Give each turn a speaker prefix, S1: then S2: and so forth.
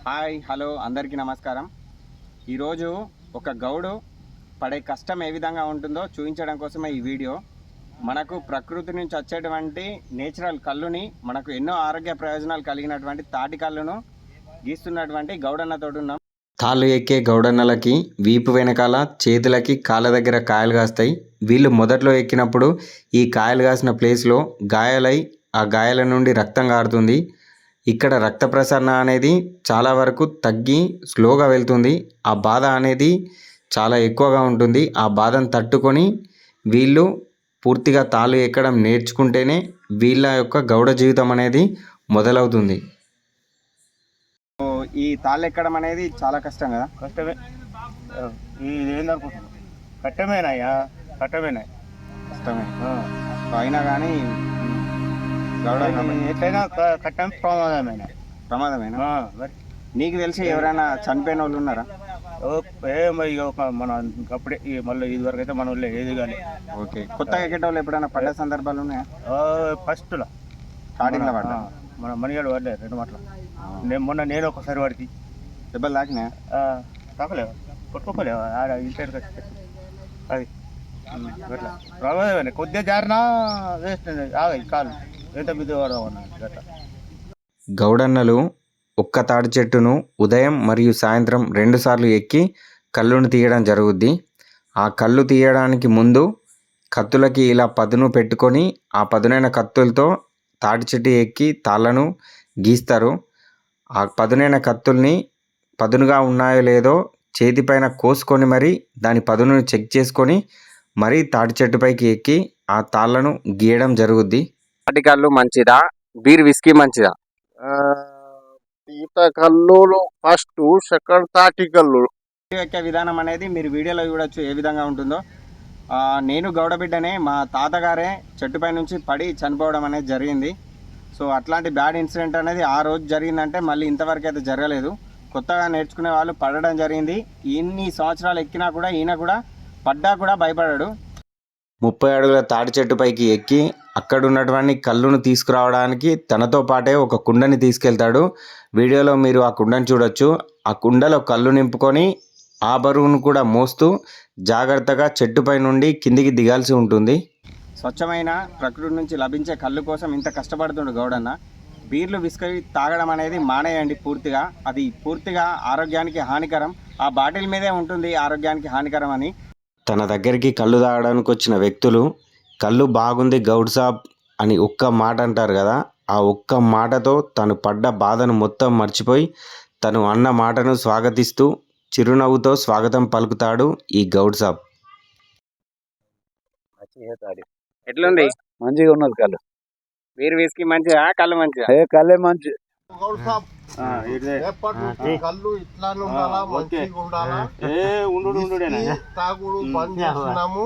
S1: Hi hello అందరికీ నమస్కారం. ఈరోజు ఒక గౌడు పడే కష్టం ఏ విధంగా ఉంటుందో చూపించడం కోసమే ఈ వీడియో. మనకు ప్రకృతి నుంచి వచ్చేటువంటి నేచురల్ కళ్ళుని మనకు ఎన్నో ఆరోగ్య ప్రయోజనాలు కలిగినటువంటి తాటి కళ్ళును గీస్తున్నటువంటి గౌడన్నతోటి ఉన్నాం. తాళ్ళు ఎక్కే గౌడన్నలకి వీపు వెనకాల చేతులకి కాళ్ళ దగ్గర కాయలు కాస్తాయి. వీళ్ళు మొదట్లో ఎక్కినప్పుడు ఈ కాయలు కాసిన ప్లేస్లో గాయాలై ఆ గాయాల నుండి రక్తం కారుతుంది. ఇక్కడ రక్త ప్రసరణ అనేది చాలా వరకు తగ్గి స్లోగా వెళ్తుంది. ఆ బాధ అనేది చాలా ఎక్కువగా ఉంటుంది. ఆ బాధను తట్టుకొని వీళ్ళు పూర్తిగా తాళ్ళు ఎక్కడం నేర్చుకుంటేనే వీళ్ళ యొక్క గౌడ జీవితం అనేది మొదలవుతుంది. ఈ తాళ్ళు ఎక్కడం అనేది చాలా కష్టం కదా?
S2: కష్టమే. ఇది ఏందనుకుంటున్నాను, కష్టమేనాయ్యా, కష్టమేనా,
S1: కష్టమే. అయినా కానీ గౌడ
S2: ఎట్లయినా కష్టం ప్రమాదమేనా.
S1: మరి నీకు తెలిసి ఎవరైనా చనిపోయిన వాళ్ళు ఉన్నారా?
S2: మన అప్పుడే మళ్ళీ ఇది వరకు అయితే మన వాళ్ళు ఏది కానీ.
S1: ఓకే, కొత్తగా ఎక్కేటోళ్ళు ఎప్పుడైనా పడ్డ సందర్భాలు ఉన్నాయా?
S2: ఫస్ట్లో
S1: స్టార్టింగ్లో పడ్డా
S2: మన మనిగాడు పడలే 2 మాటలు. నేను ఒకసారి వాడికి
S1: దెబ్బలు తాకినాయా?
S2: తాకలేవా, కొట్టుకోలేవా ఆడ ఇంటర్ అది అట్లా ప్రమాదమేనా. కొద్దిగా జారినా వేస్ట్ ఆగాయి కాలు ఎంత బిద్దు వాడమన్నా.
S1: గౌడన్నలు ఒక్క తాడి చెట్టును ఉదయం మరియు సాయంత్రం 2 సార్లు ఎక్కి కళ్ళును తీయడం జరుగుద్ది. ఆ కళ్ళు తీయడానికి ముందు కత్తులకి ఇలా పదును పెట్టుకొని ఆ పదునైన కత్తులతో తాటి చెట్టు ఎక్కి తాళ్ళను గీస్తారు. ఆ పదునైన కత్తుల్ని పదునుగా ఉన్నాయో లేదో చేతిపైన కోసుకొని మరి దాని పదును చెక్ చేసుకొని మరీ తాటి చెట్టుపైకి ఎక్కి ఆ తాళ్ళను గీయడం జరుగుద్ది. తాటి కళ్ళు మంచిదా, బీర్ విస్కీ మంచిదా?
S2: ఈత కల్లులు ఫస్ట్, సెకండ్ తాటి కల్లు.
S1: ఎక్కే విధానం అనేది మీరు వీడియోలో చూడొచ్చు ఏ విధంగా ఉంటుందో. నేను గౌడబిడ్డనే, మా తాతగారే చెట్టుపై నుంచి పడి చనిపోవడం అనేది జరిగింది. సో అట్లాంటి బ్యాడ్ ఇన్సిడెంట్ అనేది ఆ రోజు జరిగిందంటే మళ్ళీ ఇంతవరకు అయితే జరగలేదు. కొత్తగా నేర్చుకునే వాళ్ళు పడడం జరిగింది. ఇన్ని సంవత్సరాలు ఎక్కినా కూడా ఈయన కూడా పడ్డా కూడా భయపడాడు. 30 అడుగుల తాటి చెట్టుపైకి ఎక్కి అక్కడ ఉన్నటువంటి కళ్ళును తీసుకురావడానికి తనతో పాటే ఒక కుండని తీసుకెళ్తాడు. వీడియోలో మీరు ఆ కుండని చూడొచ్చు. ఆ కుండలో కళ్ళు నింపుకొని ఆ బరువును కూడా మోస్తూ జాగ్రత్తగా చెట్టుపై నుండి కిందికి దిగాల్సి ఉంటుంది. స్వచ్ఛమైన ప్రకృతి నుంచి లభించే కళ్ళు కోసం ఇంత కష్టపడుతుండు గౌడన్న. బీర్లు విస్కీ తాగడం అనేది మానేయండి పూర్తిగా. అది పూర్తిగా ఆరోగ్యానికి హానికరం. ఆ బాటిల్ మీదే ఉంటుంది ఆరోగ్యానికి హానికరం అని. తన దగ్గరికి కళ్ళు తాగడానికి వచ్చిన వ్యక్తులు కళ్ళు బాగుంది గౌడ్ సాబ్ అని ఒక్క మాట అంటారు కదా, ఆ ఒక్క మాటతో తను పడ్డ బాధను మొత్తం మర్చిపోయి తను అన్న మాటను స్వాగతిస్తూ చిరునవ్వుతో స్వాగతం పలుకుతాడు ఈ గౌడ్ సాబ్. ఎట్లుంది?
S2: మంచిగా ఉన్నది కళ్ళు.
S1: బీర్ విస్కీ మంచిదా, కళ్ళు మంచిదా?
S2: కళ్ళే మంచి.
S3: కళ్ళు ఇట్లానే ఉండాలా, మంచిగా ఉండాలా, తాగుడు బంద్ చేస్తున్నాము.